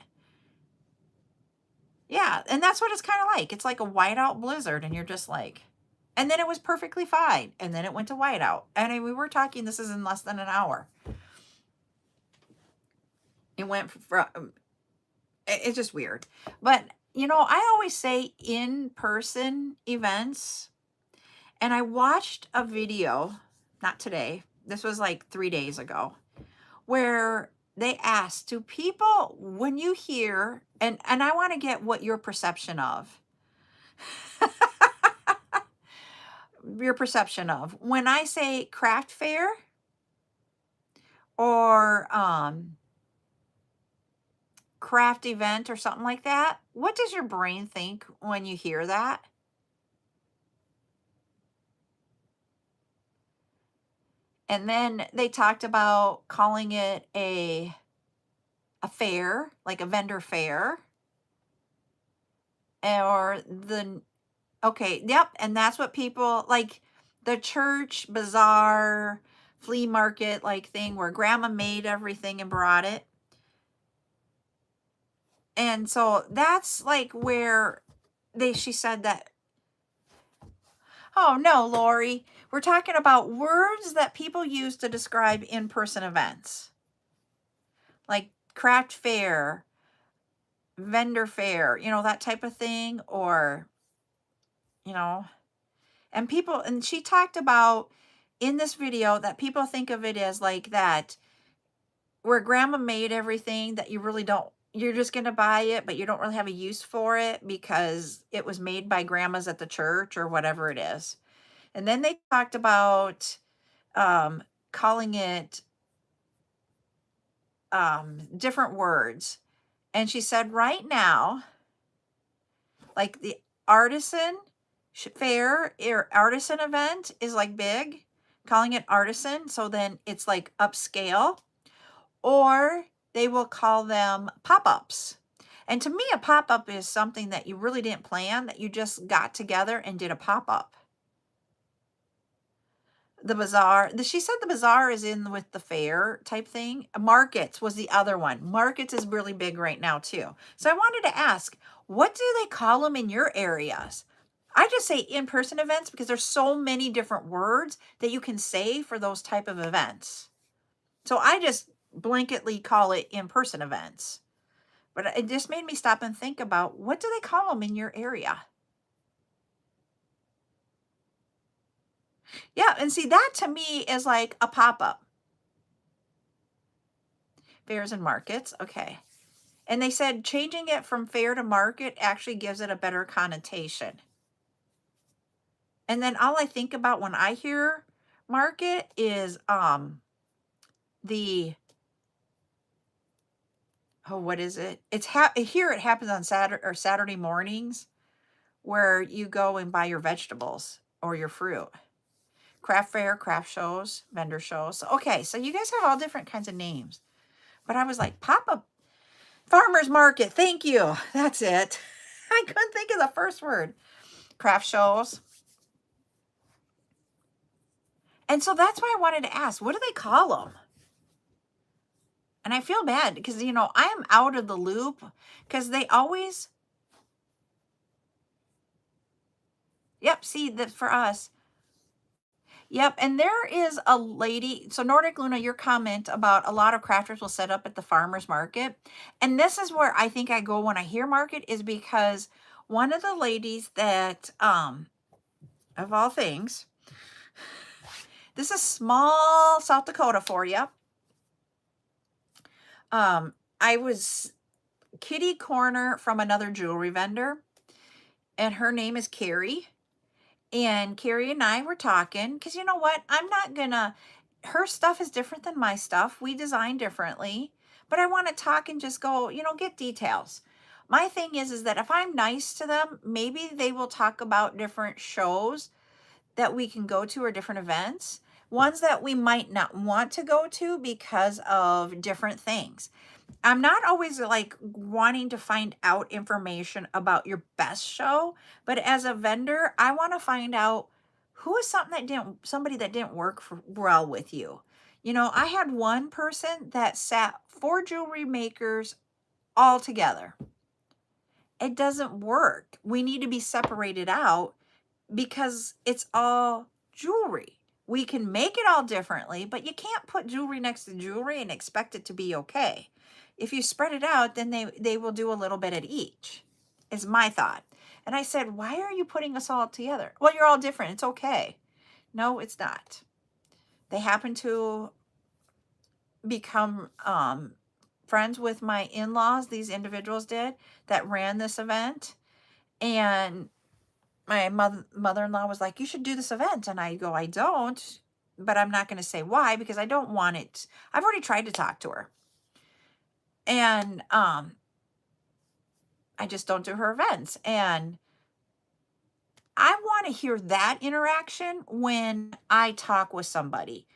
Yeah, and that's what it's kind of like. It's like a whiteout blizzard, and you're just like, and then it was perfectly fine, and then it went to whiteout. And we were talking, this is in less than an hour. It went from, it's just weird. But, you know, I always say in-person events, and I watched a video, not today, this was like 3 days ago, where they asked, do people, when you hear, and I want to get what your perception of, when I say craft fair or craft event or something like that, what does your brain think when you hear that? And then they talked about calling it a fair, like a vendor fair, or okay, yep, and that's what people like, the church bazaar, flea market like thing where grandma made everything and brought it. And so that's like where she said that. Oh no, Lori, we're talking about words that people use to describe in-person events. Like craft fair, vendor fair, you know, that type of thing, or, you know, and she talked about in this video that people think of it as like that, where grandma made everything that you really don't, you're just going to buy it, but you don't really have a use for it because it was made by grandmas at the church or whatever it is. And then they talked about calling it different words. And she said right now, like the artisan fair or artisan event is like big, calling it artisan. So then it's like upscale, or they will call them pop-ups. And to me, a pop-up is something that you really didn't plan, that you just got together and did a pop-up. The bazaar, she said the bazaar is in with the fair type thing. Markets was the other one. Markets is really big right now too. So I wanted to ask, what do they call them in your areas? I just say in-person events because there's so many different words that you can say for those type of events. So I just blanketly call it in-person events. But it just made me stop and think about, what do they call them in your area? Yeah, and see, that to me is like a pop-up. Fairs and markets, okay. And they said changing it from fair to market actually gives it a better connotation. And then all I think about when I hear market is the oh, what is it? It's here it happens on Saturday mornings, where you go and buy your vegetables or your fruit. Craft fair, craft shows, vendor shows. So, okay, so you guys have all different kinds of names. But I was like, pop-up farmer's market. Thank you. That's it. I couldn't think of the first word. Craft shows. And so that's why I wanted to ask, what do they call them? And I feel bad because, I am out of the loop, because they always, yep, see that for us. Yep, and there is a lady, so Nordic Luna, your comment about a lot of crafters will set up at the farmer's market. And this is where I think I go when I hear market, is because one of the ladies that, of all things, this is small South Dakota for you. I was kitty corner from another jewelry vendor, and her name is Carrie. And Carrie and I were talking, because you know what? I'm not gonna, her stuff is different than my stuff. We design differently, but I want to talk and just go, get details. My thing is that if I'm nice to them, maybe they will talk about different shows that we can go to, or different events, ones that we might not want to go to because of different things. I'm not always like wanting to find out information about your best show, but as a vendor, I want to find out who is somebody that didn't work well with you. I had one person that sat 4 jewelry makers all together. It doesn't work. We need to be separated out, because it's all jewelry. We can make it all differently, but you can't put jewelry next to jewelry and expect it to be okay. If you spread it out, then they will do a little bit at each, is my thought. And I said, why are you putting us all together? Well, you're all different. It's okay. No, it's not. They happen to become friends with my in-laws. These individuals did, that ran this event. And my mother-in-law was like, you should do this event. And I go, I don't, but I'm not going to say why, because I don't want it. I've already tried to talk to her. And I just don't do her events. And I want to hear that interaction when I talk with somebody.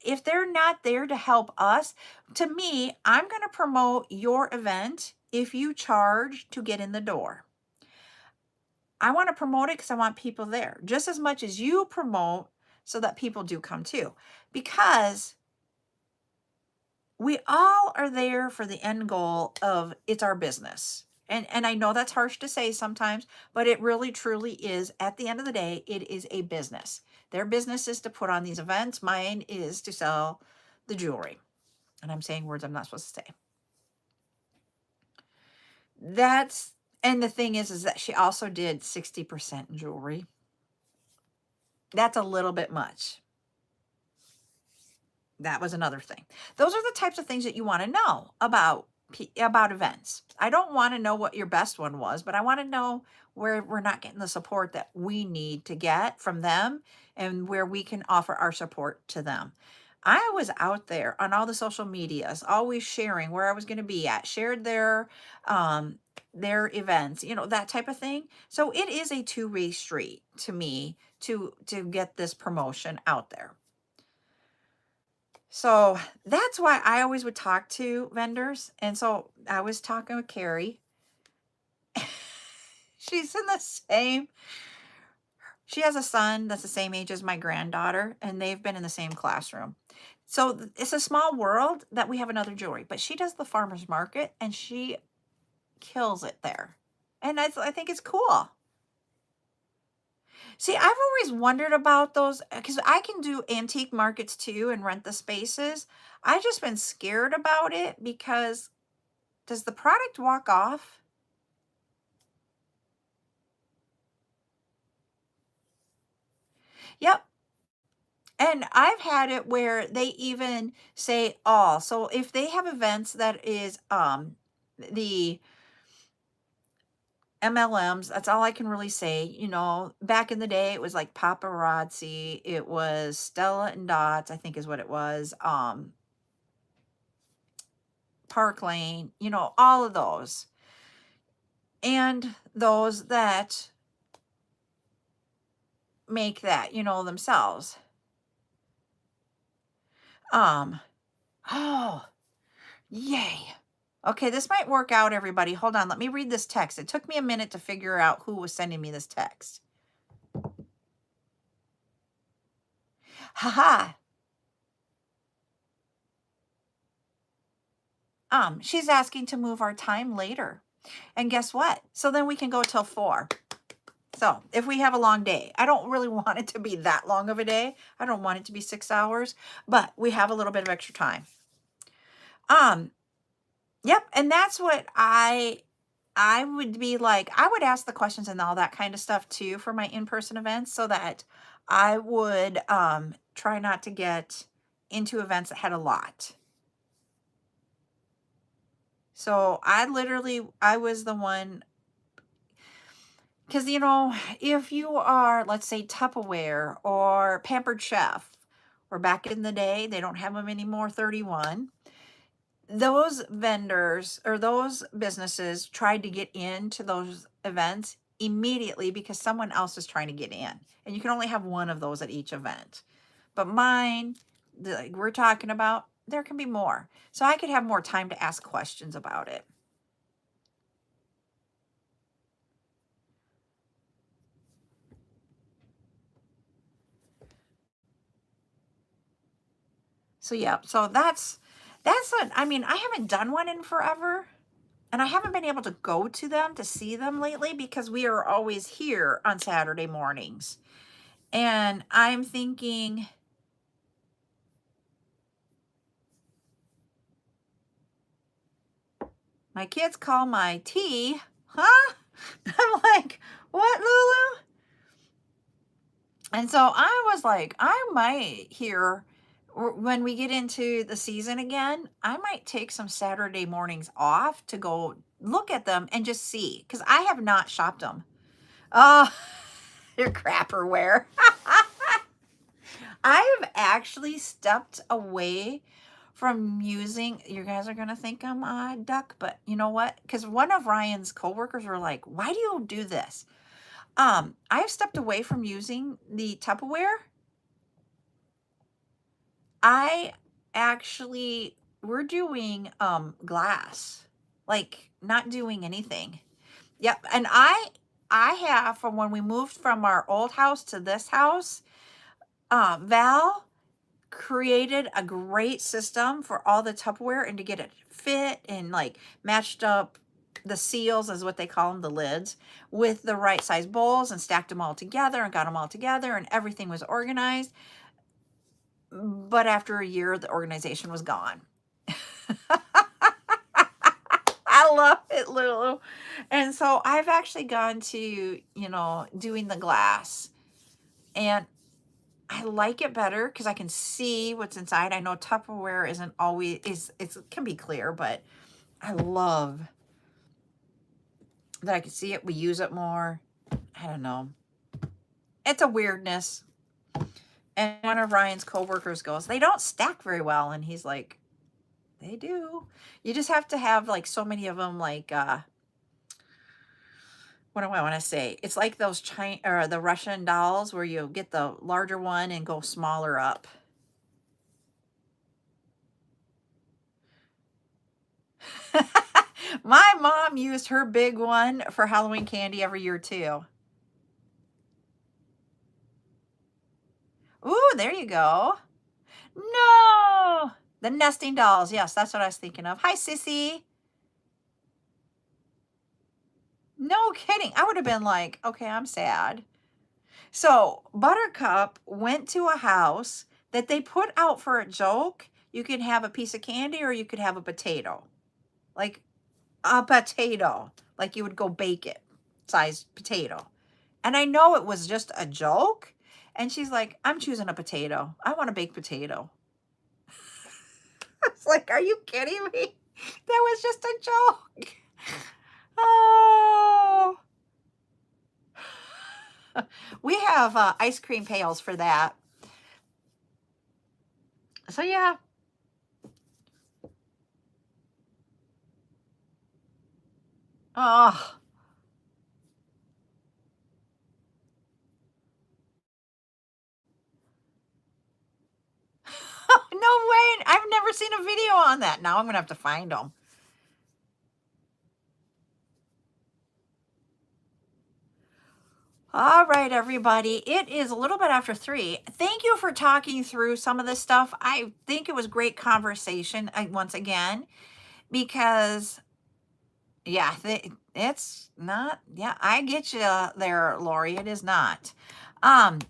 If they're not there to help us, to me, I'm going to promote your event if you charge to get in the door. I want to promote it because I want people there just as much as you promote, so that people do come too. Because we all are there for the end goal of, it's our business. And I know that's harsh to say sometimes, but it really truly is. At the end of the day, it is a business. Their business is to put on these events. Mine is to sell the jewelry. And I'm saying words I'm not supposed to say. And the thing is that she also did 60% jewelry. That's a little bit much. That was another thing. Those are the types of things that you want to know about events. I don't want to know what your best one was, but I want to know where we're not getting the support that we need to get from them, and where we can offer our support to them. I was out there on all the social medias, always sharing where I was going to be at, shared their events, that type of thing. So it is a two-way street to me to get this promotion out there. So that's why I always would talk to vendors. And so I was talking with Carrie. She's in the same, she has a son that's the same age as my granddaughter, and they've been in the same classroom. So it's a small world that we have another jewelry, but she does the farmer's market and she kills it there. And I think it's cool. See, I've always wondered about those because I can do antique markets too and rent the spaces. I've just been scared about it because does the product walk off? Yep. And I've had it where they even say all. So if they have events that is the MLMs, that's all I can really say. You know, back in the day it was like paparazzi, it was Stella and Dots, I think is what it was. Park Lane, you know, all of those. And those that make that, you know, themselves. Um, oh, yay. Okay, this might work out, everybody. Hold on, let me read this text. It took me a minute to figure out who was sending me this text. Haha. She's asking to move our time later. And guess what? So then we can go till 4. So if we have a long day, I don't really want it to be that long of a day. I don't want it to be 6 hours, but we have a little bit of extra time. Yep, and that's what I would be like, I would ask the questions and all that kind of stuff too for my in-person events so that I would try not to get into events that had a lot. So I was the one, because, you know, if you are, let's say, Tupperware or Pampered Chef, or back in the day, they don't have them anymore, 31. Those vendors or those businesses tried to get into those events immediately because someone else is trying to get in. And you can only have one of those at each event. But mine, like we're talking about, there can be more. So I could have more time to ask questions about it. So yeah, so that's what I mean, I haven't done one in forever. And I haven't been able to go to them to see them lately because we are always here on Saturday mornings. And I'm thinking, my kids call my tea, huh? I'm like, what, Lulu? And so I was like, I might here, when we get into the season again, I might take some Saturday mornings off to go look at them and just see, because I have not shopped them. Oh, they're crapperware. I have actually stepped away from using, you guys are going to think I'm a duck, but you know what? Because one of Ryan's coworkers were like, why do you do this? I've stepped away from using the Tupperware. I actually, we're doing glass, like not doing anything. Yep. And I have, from when we moved from our old house to this house, Val created a great system for all the Tupperware and to get it fit and like matched up the seals, is what they call them, the lids, with the right size bowls, and stacked them all together and got them all together and everything was organized. But after a year, the organization was gone. I love it, Lulu. And so I've actually gone to, you know, doing the glass, and I like it better because I can see what's inside. I know Tupperware isn't always, it can be clear, but I love that I can see it. We use it more. I don't know. It's a weirdness. And one of Ryan's coworkers goes, they don't stack very well. And he's like, they do. You just have to have like so many of them, like, what do I want to say? It's like those China or the Russian dolls where you get the larger one and go smaller up. My mom used her big one for Halloween candy every year too. Ooh, there you go. No, the nesting dolls. Yes, that's what I was thinking of. Hi, Sissy. No kidding. I would have been like, okay, I'm sad. So Buttercup went to a house that they put out for a joke. You can have a piece of candy or you could have a potato. Like a potato. Like you would go bake it. Sized potato. And I know it was just a joke. And she's like, I'm choosing a potato. I want a baked potato. It's like, are you kidding me? That was just a joke. Oh. We have ice cream pails for that. So yeah. Oh. No way. I've never seen a video on that. Now I'm going to have to find them. All right, everybody. It is a little bit after 3. Thank you for talking through some of this stuff. I think it was great conversation once again, because yeah, it's not, yeah, I get you there, Lori. It is not. Um,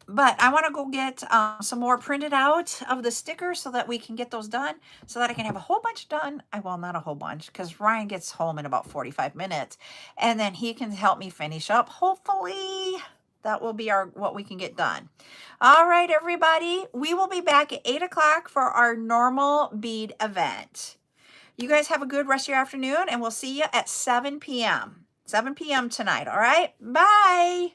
but I want to go get some more printed out of the stickers so that we can get those done, so that I can have a whole bunch done. Well, not a whole bunch, because Ryan gets home in about 45 minutes, and then he can help me finish up. Hopefully that will be what we can get done. All right, everybody. We will be back at 8 o'clock for our normal bead event. You guys have a good rest of your afternoon, and we'll see you at 7 p.m. 7 p.m. tonight. All right. Bye.